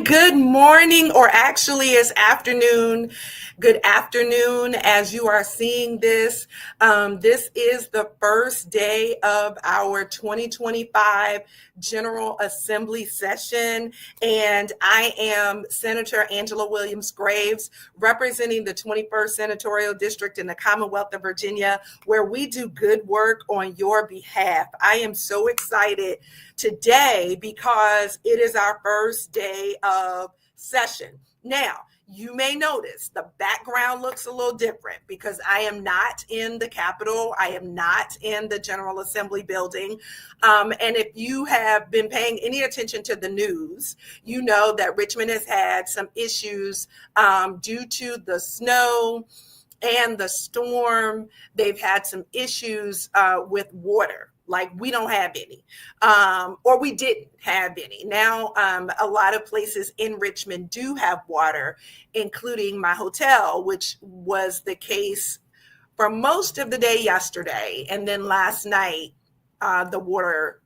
good morning, or actually it's afternoon. Good afternoon as you are seeing this. This is the first day of our 2025 General Assembly session, and I am Senator Angela Williams Graves, representing the 21st Senatorial District in the Commonwealth of Virginia, where we do good work on your behalf. I am so excited today because it is our first day of session. Now, you may notice the background looks a little different because I am not in the Capitol. I am not in the General Assembly building. And if you have been paying any attention to the news, you know that Richmond has had some issues due to the snow and the storm. They've had some issues with water. Like we don't have any, or we didn't have any. Now, a lot of places in Richmond do have water, including my hotel, which was the case for most of the day yesterday. And then last night, the water,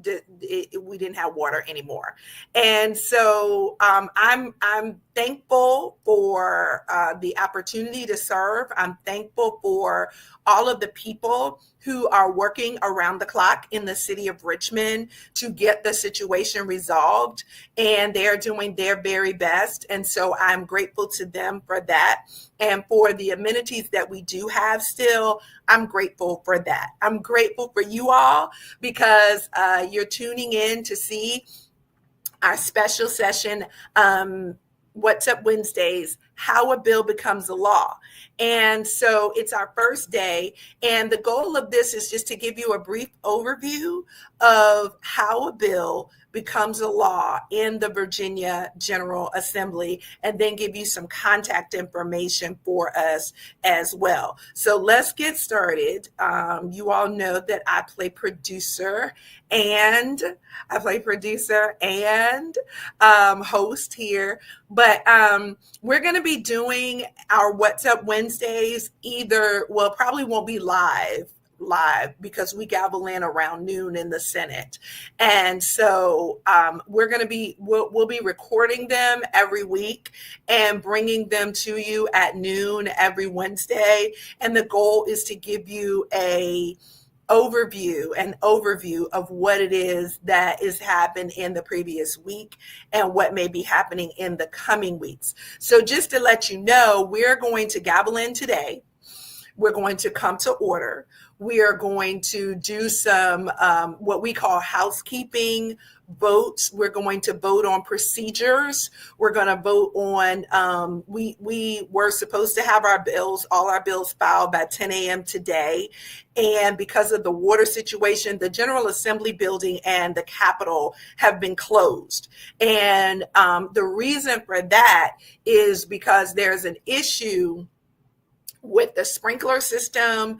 we didn't have water anymore. And so I'm thankful for the opportunity to serve. I'm thankful for all of the people who are working around the clock in the city of Richmond to get the situation resolved, and they're doing their very best. And so I'm grateful to them for that. And for the amenities that we do have still, I'm grateful for that. I'm grateful for you all because you're tuning in to see our special session, What's Up Wednesdays, How a Bill Becomes a Law. And so it's our first day. And the goal of this is just to give you a brief overview of how a bill becomes a law in the Virginia General Assembly, and then give you some contact information for us as well. So let's get started. You all know that I play producer and host here, but we're going to be doing our What's Up Wednesdays probably won't be live because we gavel in around noon in the Senate. And so we'll be recording them every week and bringing them to you at noon every Wednesday. And the goal is to give you an overview of what it is that has happened in the previous week and what may be happening in the coming weeks. So just to let you know, we're going to gavel in today. We're going to come to order. We are going to do some what we call housekeeping votes. We're going to vote on procedures. We're going to vote on, we were supposed to have all our bills filed by 10 a.m. today. And because of the water situation, the General Assembly building and the Capitol have been closed. And the reason for that is because there's an issue with the sprinkler system,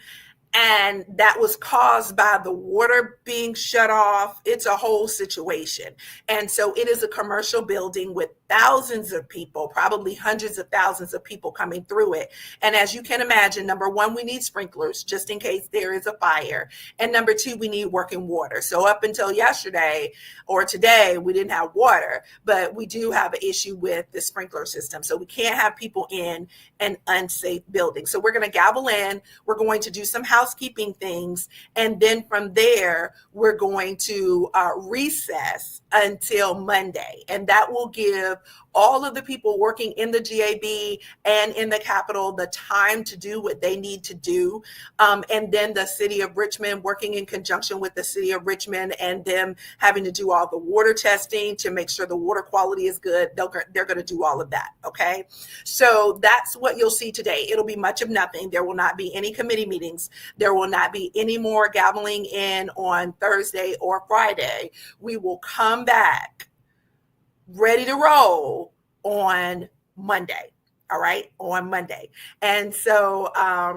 and that was caused by the water being shut off. It's a whole situation. And so it is a commercial building with thousands of people, probably hundreds of thousands of people coming through it. And as you can imagine, number one, we need sprinklers just in case there is a fire. And number two, we need working water. So up until yesterday or today, we didn't have water, but we do have an issue with the sprinkler system. So we can't have people in an unsafe building. So we're going to gavel in. We're going to do some housekeeping things. And then from there, we're going to recess until Monday. And that will give all of the people working in the GAB and in the Capitol the time to do what they need to do. And then the city of Richmond working in conjunction with the city of Richmond and them having to do all the water testing to make sure the water quality is good. They're going to do all of that. Okay. So that's what you'll see today. It'll be much of nothing. There will not be any committee meetings. There will not be any more gaveling in on Thursday or Friday. We will come back ready to roll on Monday. All right, on Monday. And so I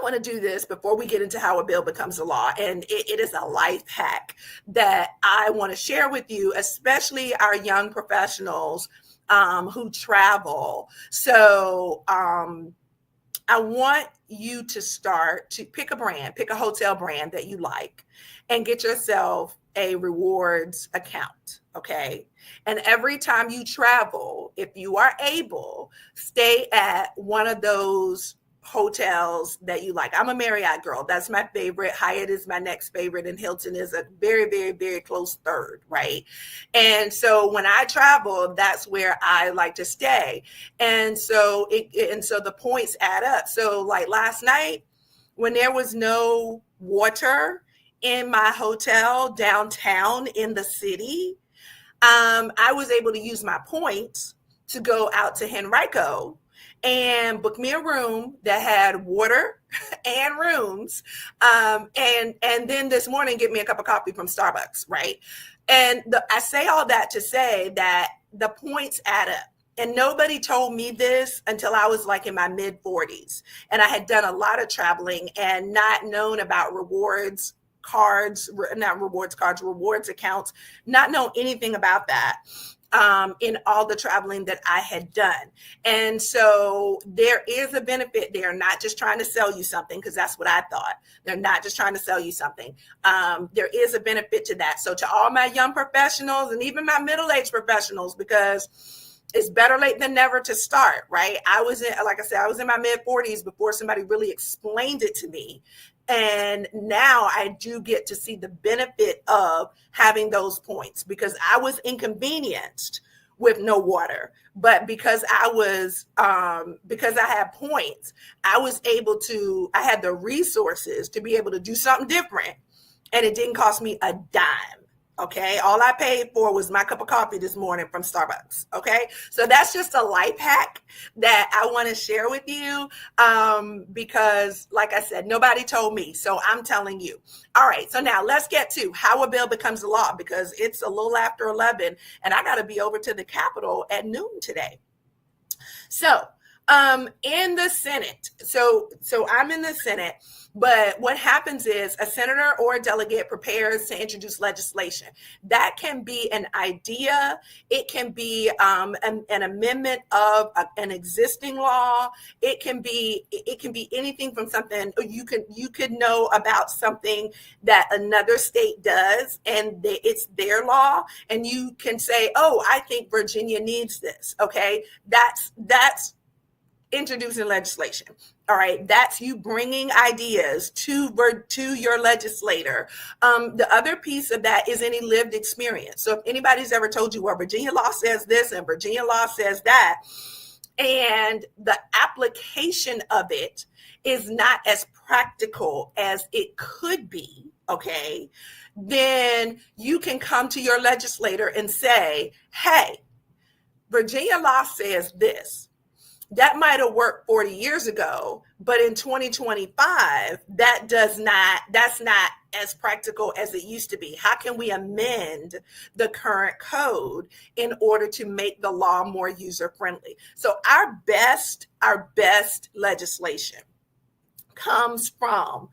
want to do this before we get into how a bill becomes a law. And it is a life hack that I want to share with you, especially our young professionals who travel. So I want you to start to pick a hotel brand that you like, and get yourself a rewards account. Okay. And every time you travel, if you are able, stay at one of those hotels that you like. I'm a Marriott girl. That's my favorite. Hyatt is my next favorite, and Hilton is a very, very, very close third, right? And so when I travel, that's where I like to stay. And so the points add up. So like last night, when there was no water in my hotel downtown in the city, I was able to use my points to go out to Henrico and book me a room that had water and rooms. And then this morning, get me a cup of coffee from Starbucks, right? And I say all that to say that the points add up. And nobody told me this until I was like in my mid 40s. And I had done a lot of traveling and not known about rewards cards, not rewards cards, rewards accounts, not know anything about that in all the traveling that I had done. And so there is a benefit. They are not just trying to sell you something, because that's what I thought. They're not just trying to sell you something. There is a benefit to that. So to all my young professionals and even my middle-aged professionals, because it's better late than never to start, right? I was in my mid 40s before somebody really explained it to me. And now I do get to see the benefit of having those points, because I was inconvenienced with no water. But because because I had points, I had the resources to be able to do something different. And it didn't cost me a dime. Okay. All I paid for was my cup of coffee this morning from Starbucks. Okay. So that's just a life hack that I want to share with you. Because like I said, nobody told me. So I'm telling you. All right. So now let's get to how a bill becomes a law, because it's a little after 11 and I got to be over to the Capitol at noon today. So, in the Senate, so I'm in the Senate, but what happens is a senator or a delegate prepares to introduce legislation. That can be an idea. It can be an amendment of an existing law. It can be anything from something you could know about something that another state does, and it's their law, and you can say, "Oh, I think Virginia needs this." Okay, that's introducing legislation. All right, that's you bringing ideas to your legislator. The other piece of that is any lived experience. So if anybody's ever told you, well, Virginia law says this and Virginia law says that, and the application of it is not as practical as it could be, okay, then you can come to your legislator and say, hey, Virginia law says this. That might have worked 40 years ago, but in 2025, that's not as practical as it used to be. How can we amend the current code in order to make the law more user-friendly? So our best legislation comes from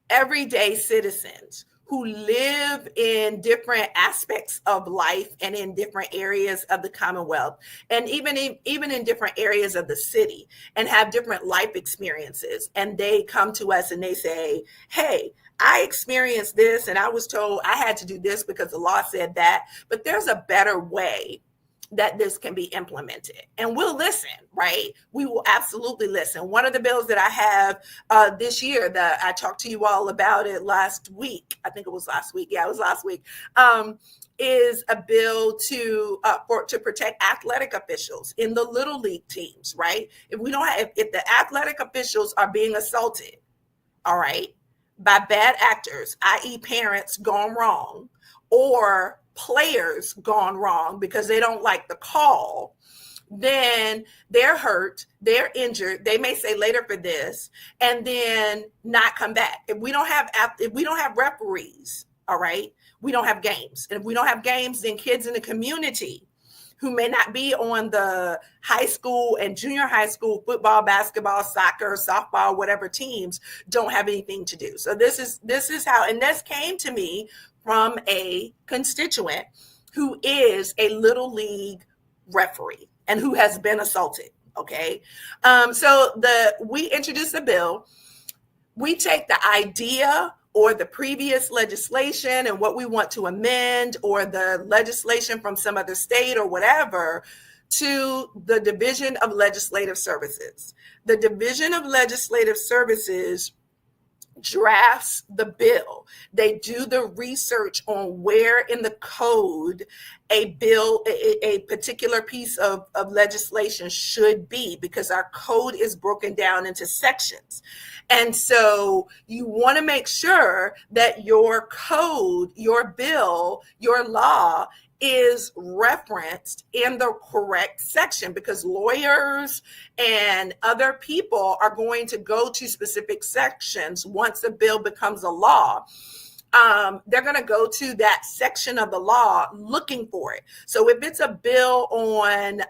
everyday citizens who live in different aspects of life and in different areas of the Commonwealth, and even in different areas of the city, and have different life experiences. And they come to us and they say, hey, I experienced this and I was told I had to do this because the law said that, but there's a better way that this can be implemented. And we'll listen, right? We will absolutely listen. One of the bills that I have this year, that I talked to you all about it last week, I think it was last week. Yeah, it was last week. Is a bill to protect athletic officials in the little league teams, right? If the athletic officials are being assaulted, all right, by bad actors, i.e. parents gone wrong, or players gone wrong because they don't like the call, then they're hurt, they're injured, they may say later for this, and then not come back. If we don't have referees, all right, we don't have games. And if we don't have games, then kids in the community who may not be on the high school and junior high school football, basketball, soccer, softball, whatever teams don't have anything to do. So this is how, and this came to me from a constituent who is a little league referee and who has been assaulted. Okay. So we introduced a bill. We take the idea or the previous legislation and what we want to amend, or the legislation from some other state or whatever, to the Division of Legislative Services. The Division of Legislative Services drafts the bill. They do the research on where in the code a bill, a particular piece of legislation should be, because our code is broken down into sections. And so you want to make sure that your code, your bill, your law is referenced in the correct section, because lawyers and other people are going to go to specific sections once a bill becomes a law. They're going to go to that section of the law looking for it. So if it's a bill on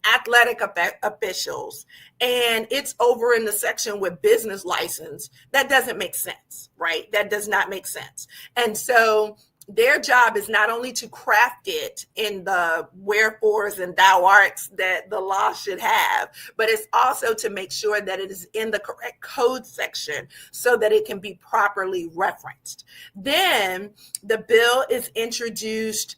athletic officials and it's over in the section with business license, that doesn't make sense, right? That does not make sense. And so their job is not only to craft it in the wherefores and thou arts that the law should have, but it's also to make sure that it is in the correct code section so that it can be properly referenced. Then the bill is introduced.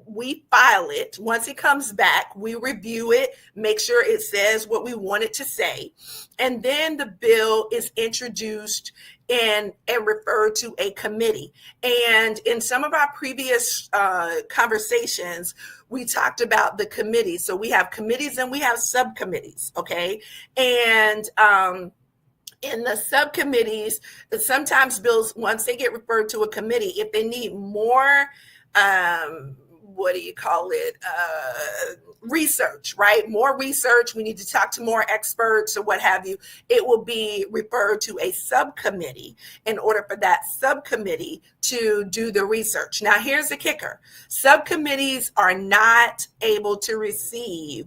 We file it. Once it comes back, we review it, make sure it says what we want it to say. And then the bill is introduced and referred to a committee. And in some of our previous conversations, we talked about the committees. So we have committees and we have subcommittees, okay? And in the subcommittees, sometimes bills, once they get referred to a committee, if they need more research, right? More research. We need to talk to more experts or what have you. It will be referred to a subcommittee in order for that subcommittee to do the research. Now, here's the kicker. Subcommittees are not able to receive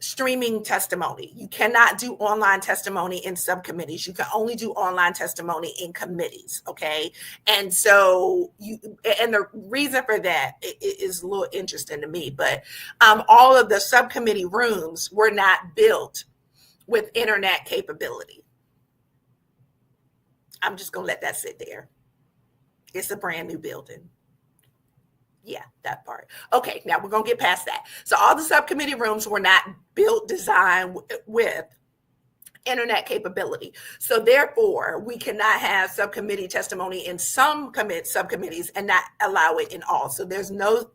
streaming testimony. You cannot do online testimony in subcommittees. You can only do online testimony in committees, okay? And so the reason for that is a little interesting to me, but all of the subcommittee rooms were not built with internet capability. I'm just gonna let that sit there. It's a brand new building. Yeah, that part. Okay, now we're going to get past that. So all the subcommittee rooms were not built, designed with internet capability. So therefore, we cannot have subcommittee testimony in some subcommittees and not allow it in all. So there's no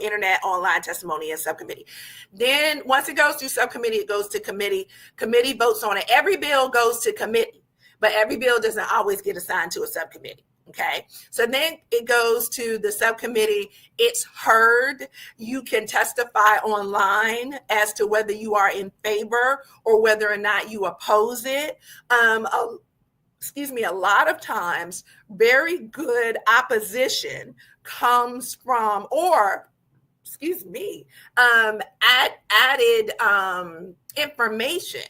internet online testimony in subcommittee. Then once it goes through subcommittee, it goes to committee. Committee votes on it. Every bill goes to committee, but every bill doesn't always get assigned to a subcommittee. Okay, so then it goes to the subcommittee. It's heard. You can testify online as to whether you are in favor or whether or not you oppose it. A lot of times, very good opposition comes from, added information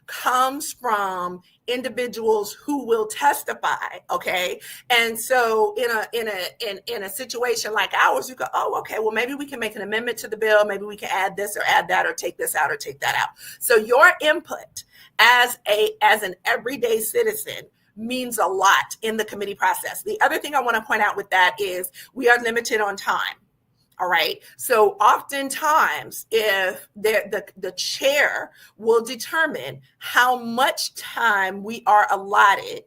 comes from individuals who will testify. Okay, and so in a situation like ours, you go, oh, okay, well, maybe we can make an amendment to the bill. Maybe we can add this or add that, or take this out or take that out. So your input as an everyday citizen means a lot in the committee process. The other thing I want to point out with that is we are limited on time. All right. So oftentimes, if the chair will determine how much time we are allotted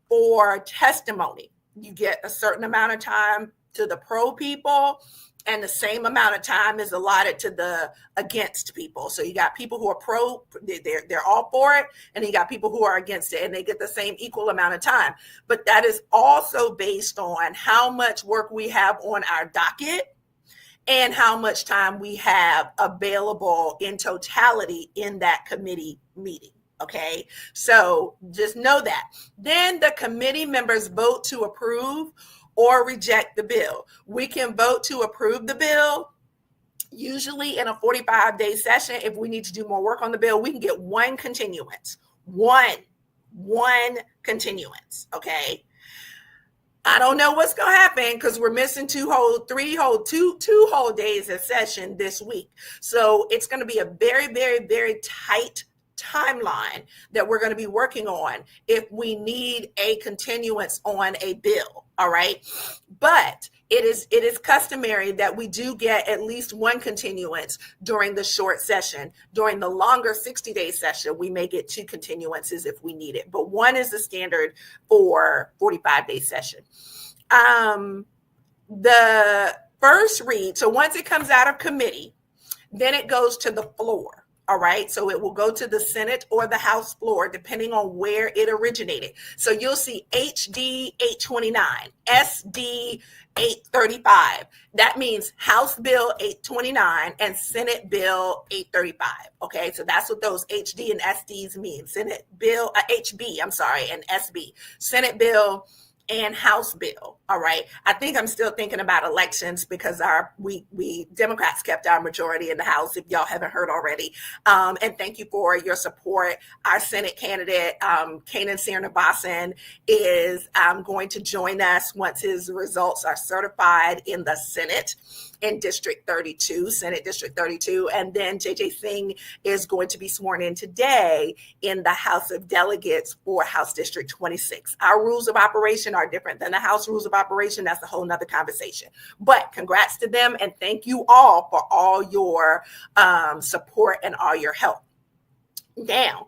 for testimony. You get a certain amount of time to the pro people, and the same amount of time is allotted to the against people. So you got people who are pro, they're all for it, and you got people who are against it, and they get the same equal amount of time. But that is also based on how much work we have on our docket and how much time we have available in totality in that committee meeting. Okay, so just know that. Then the committee members vote to approve or reject the bill. We can vote to approve the bill. Usually in a 45-day session, if we need to do more work on the bill, we can get one continuance. One continuance, okay? I don't know what's going to happen because we're missing two whole days of session this week. So it's going to be a very, very, very tight timeline that we're going to be working on if we need a continuance on a bill. All right. But it is customary that we do get at least one continuance during the short session. During the longer 60-day session, we may get two continuances if we need it. But one is the standard for 45-day session. The first read, so once it comes out of committee, then it goes to the floor. All right. So it will go to the Senate or the House floor, depending on where it originated. So you'll see HD 829, SD 835. That means House Bill 829 and Senate Bill 835. Okay. So that's what those HD and SDs mean. Senate Bill, HB, I'm sorry, and SB. Senate Bill and House bill. All right. I think I'm still thinking about elections because we Democrats kept our majority in the House, if y'all haven't heard already. And thank you for your support. Our Senate candidate, Kanan Sirnivasan, is going to join us once his results are certified in the Senate in District 32, Senate District 32. And then JJ Singh is going to be sworn in today in the House of Delegates for House District 26. Our rules of operation are different than the House rules of operation. That's a whole nother conversation. But congrats to them, and thank you all for all your support and all your help. Now,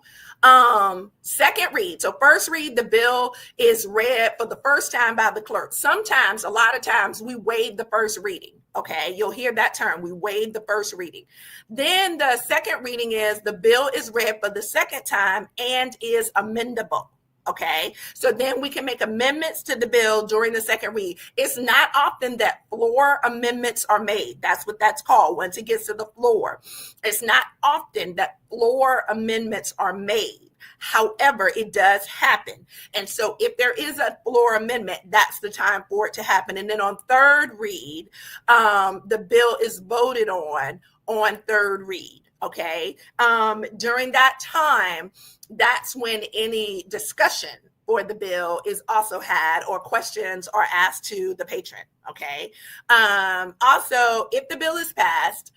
second read. So first read, the bill is read for the first time by the clerk. Sometimes, a lot of times, we waive the first reading. Okay, you'll hear that term. We waive the first reading. Then the second reading is the bill is read for the second time and is amendable. Okay, so then we can make amendments to the bill during the second read. It's not often that floor amendments are made. That's what that's called once it gets to the floor. It's not often that floor amendments are made. However, it does happen. And so if there is a floor amendment, that's the time for it to happen. And then on third read, the bill is voted on third read. Okay. During that time, that's when any discussion for the bill is also had or questions are asked to the patron. Okay. Also, if the bill is passed,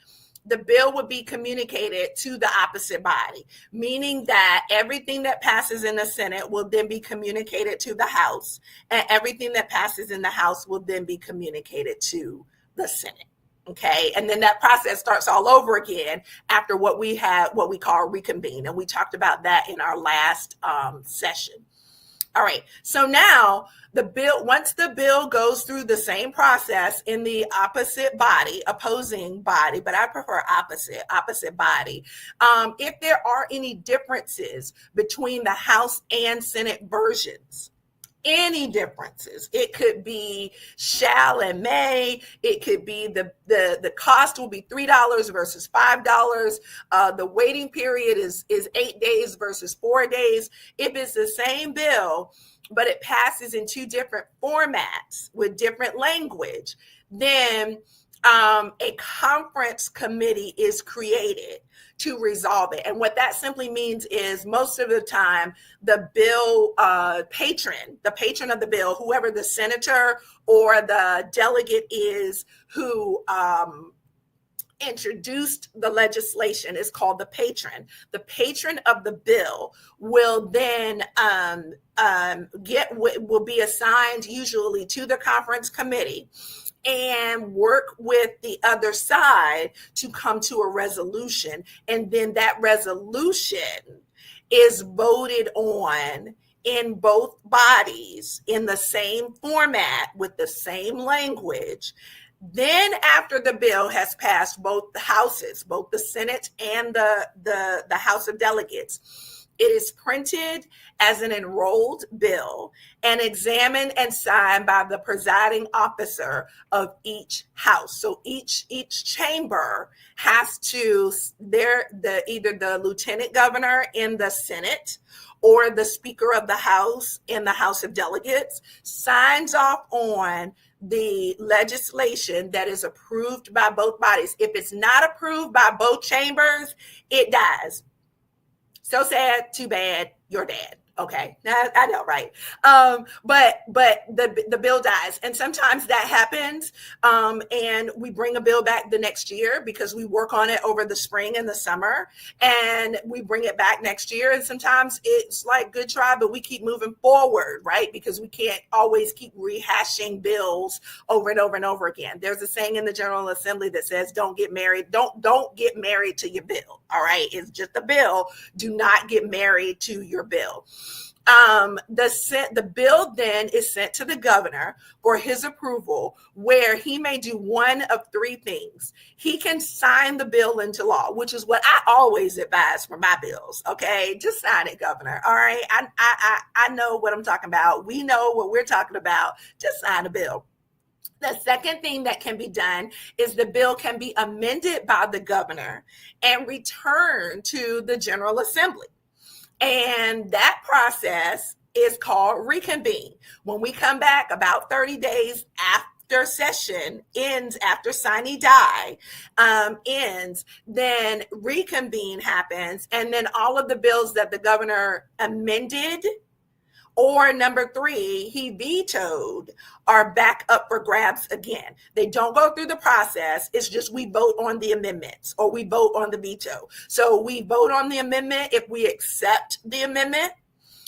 the bill would be communicated to the opposite body, meaning that everything that passes in the Senate will then be communicated to the House, and everything that passes in the House will then be communicated to the Senate. Okay. And then that process starts all over again after what we call reconvene. And we talked about that in our last session. All right. So now once the bill goes through the same process in the opposing body, but I prefer opposite body. If there are any differences between the House and Senate versions, any differences. It could be shall and may. It could be the cost will be $3 versus $5. The waiting period is 8 days versus 4 days. If it's the same bill, but it passes in two different formats with different language, then a conference committee is created to resolve it. And what that simply means is most of the time, the bill the patron of the bill, whoever the senator or the delegate is who introduced the legislation, is called the patron. The patron of the bill will then will be assigned usually to the conference committee and work with the other side to come to a resolution. And then that resolution is voted on in both bodies in the same format with the same language. Then after the bill has passed both the houses, both the Senate and the House of Delegates, it is printed as an enrolled bill and examined and signed by the presiding officer of each house. So each chamber has to, either the lieutenant governor in the Senate or the Speaker of the House in the House of Delegates signs off on the legislation that is approved by both bodies. If it's not approved by both chambers, it dies. So sad, too bad, you're dead. Okay, I know, right? But the bill dies, and sometimes that happens, and we bring a bill back the next year because we work on it over the spring and the summer, and we bring it back next year. And sometimes it's like good try, but we keep moving forward, right? Because we can't always keep rehashing bills over and over and over again. There's a saying in the General Assembly that says, "Don't get married. Don't get married to your bill." All right, it's just a bill. Do not get married to your bill. The bill then is sent to the governor for his approval, where he may do one of three things. He can sign the bill into law, which is what I always advise for my bills. Okay, just sign it, governor. All right, I know what I'm talking about. We know what we're talking about. Just sign a bill. The second thing that can be done is the bill can be amended by the governor and returned to the General Assembly. And that process is called reconvene. When we come back about 30 days after session ends, after sine die ends, then reconvene happens. And then all of the bills that the governor amended, or number three, he vetoed, are back up for grabs again. They don't go through the process. It's just we vote on the amendments or we vote on the veto. So we vote on the amendment if we accept the amendment,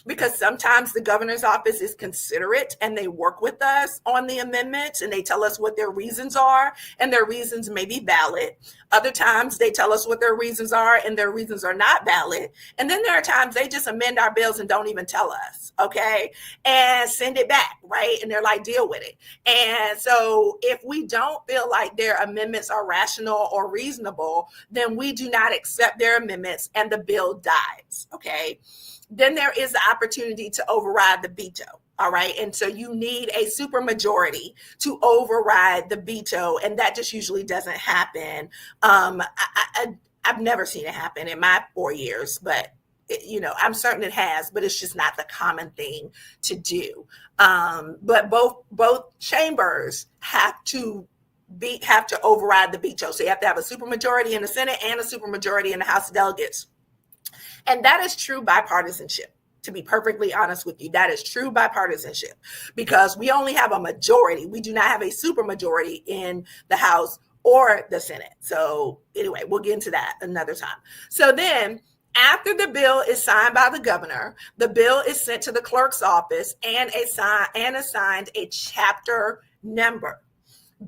because sometimes the governor's office is considerate and they work with us on the amendments and they tell us what their reasons are, and their reasons may be valid. Other times they tell us what their reasons are and their reasons are not valid. And then there are times they just amend our bills and don't even tell us, okay, and send it back, right? And they're like, deal with it. And so if we don't feel like their amendments are rational or reasonable, then we do not accept their amendments and the bill dies, okay? Then there is the opportunity to override the veto. All right. And so you need a supermajority to override the veto. And that just usually doesn't happen. I've never seen it happen in my 4 years, but I'm certain it has, but it's just not the common thing to do. But both chambers have to override the veto. So you have to have a supermajority in the Senate and a supermajority in the House of Delegates. And that is true bipartisanship. To be perfectly honest with you, that is true bipartisanship, because we only have a majority. We do not have a supermajority in the House or the Senate. So anyway, we'll get into that another time. So then after the bill is signed by the governor, the bill is sent to the clerk's office and assigned a chapter number.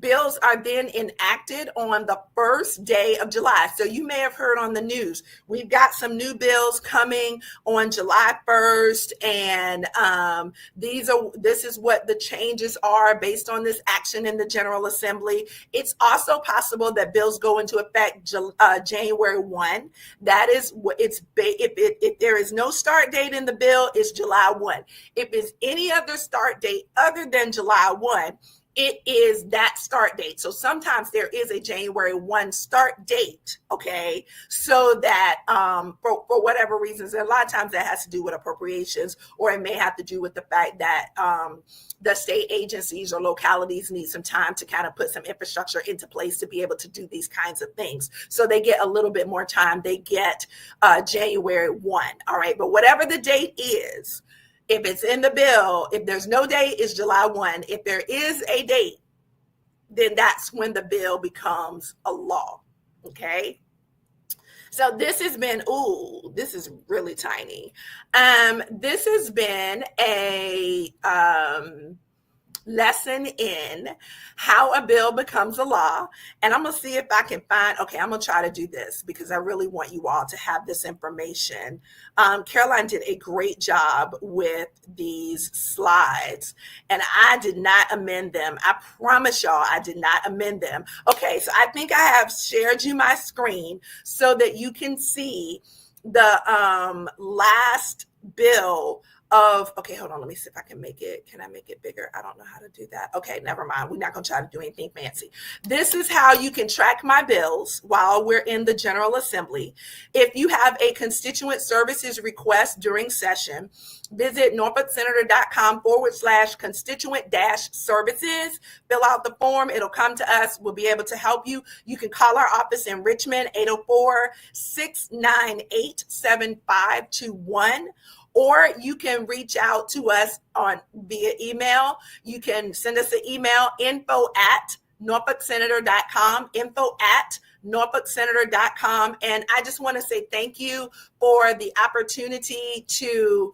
Bills are then enacted on the first day of July. So you may have heard on the news, we've got some new bills coming on July 1st. And this is what the changes are based on this action in the General Assembly. It's also possible that bills go into effect January 1. That is what if there is no start date in the bill, it's July 1. If it's any other start date other than July 1, it is that start date. So sometimes there is a January 1 start date, okay? So that for whatever reasons, and a lot of times that has to do with appropriations, or it may have to do with the fact that the state agencies or localities need some time to kind of put some infrastructure into place to be able to do these kinds of things. So they get a little bit more time. They get January 1, all right? But whatever the date is, if it's in the bill, if there's no date, it's July 1. If there is a date, then that's when the bill becomes a law, okay? So this has been, this is really tiny. This has been a lesson in how a bill becomes a law. And I'm going to see if I can find, I'm going to try to do this because I really want you all to have this information. Caroline did a great job with these slides, and I did not amend them. I promise y'all I did not amend them. Okay, so I think I have shared you my screen so that you can see the last bill of, hold on, let me see if I can make it. Can I make it bigger? I don't know how to do that. Okay, never mind. We're not going to try to do anything fancy. This is how you can track my bills while we're in the General Assembly. If you have a constituent services request during session, visit norfolksenator.com/constituent-services. Fill out the form. It'll come to us. We'll be able to help you. You can call our office in Richmond, 804-698-7521. or you can reach out to us on via email. You can send us an email, info@norfolksenator.com, info@norfolksenator.com. And I just want to say thank you for the opportunity to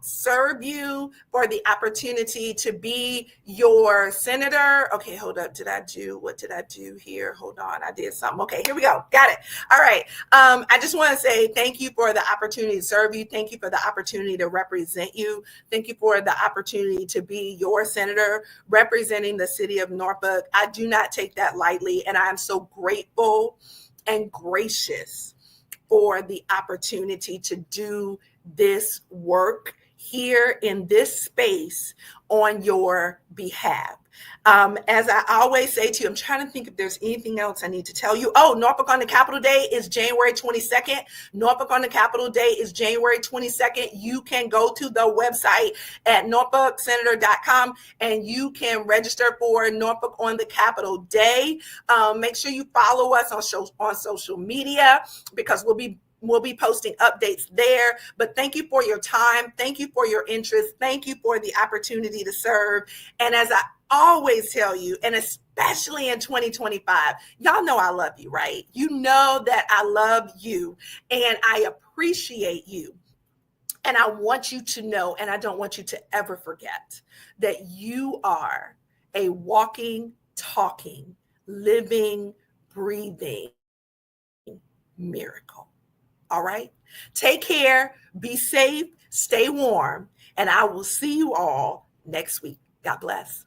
serve you, for the opportunity to be your senator. Okay, hold up. What did I do here? Hold on. I did something. Okay, here we go. Got it. All right. I just want to say thank you for the opportunity to serve you. Thank you for the opportunity to represent you. Thank you for the opportunity to be your senator representing the city of Norfolk. I do not take that lightly, and I am so grateful and gracious for the opportunity to do this work here in this space on your behalf. As I always say to you, I'm trying to think if there's anything else I need to tell you. Oh, Norfolk on the Capitol Day is January 22nd. Norfolk on the Capitol Day is January 22nd. You can go to the website at norfolksenator.com and you can register for Norfolk on the Capitol Day. Make sure you follow us on social media, because we'll be posting updates there. But thank you for your time. Thank you for your interest. Thank you for the opportunity to serve. And as I always tell you, and especially in 2025, y'all know I love you, right? You know that I love you and I appreciate you. And I want you to know, and I don't want you to ever forget, that you are a walking, talking, living, breathing miracle. All right. Take care. Be safe. Stay warm. And I will see you all next week. God bless.